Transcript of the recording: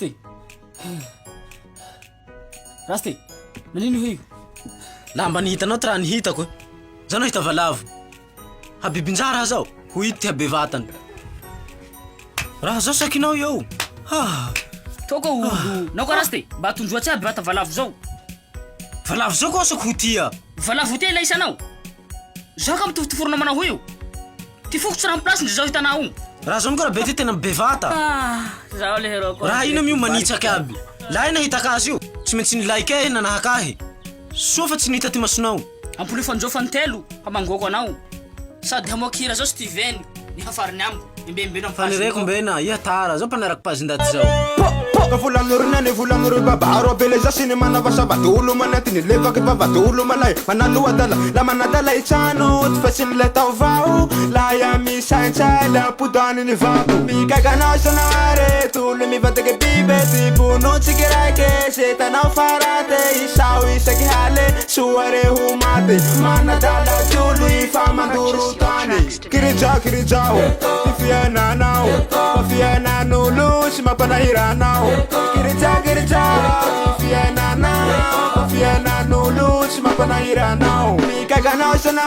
Rasty. Rasty. Nanino io? Lamba nihitanao ty raha nihitako. Zao nahita valavo. Habibinjara zao. Ho ito ty habevatany. Raha zao sakinao eo. Toko olo. Nao ka Rasty, mba atondroatsy aby bata valavo zao. Valavo zao koa sako ho tia. Valavo ty ilay isanao. Zaho ka mitofotoforona manao ho io. Ty fokotsy raha place ndre zao hitanao. Raha zao miko raha be ty tena bevata. Zaho le heroko. Raha ino mio manitsaky aby. Lahy nahitaka azy io. Tsy maintsy nilaiky ahy nanahakahy. Soa fa tsy nihita ty masonao. Ampolo fanjofany telo hamangoko anao. Sady hamoakira zao Steven ny hafariny amiko. Mbembeno amin'ny fanireko mbena iha tara zao mpanaraky pazindaty zao. Ka volan'orona ny volan'oro babaro abele za siny manavasa vadolo manatiny levaky vavadolo malay manaloadala la manadala itsano tsy fa tsy nile taovao la ya misaintsay la apodany ny vako mikaikanao sanare tolo mivataky bibe ty bonotsika raike se tanao farate isao isaky hale soare ho maty manadala tolo ifamandoro tany kirijao ifiananao afiananolo sy mampanahiranao kirijao fiananao fiananolo sy mampanahiranao mikaikanao sana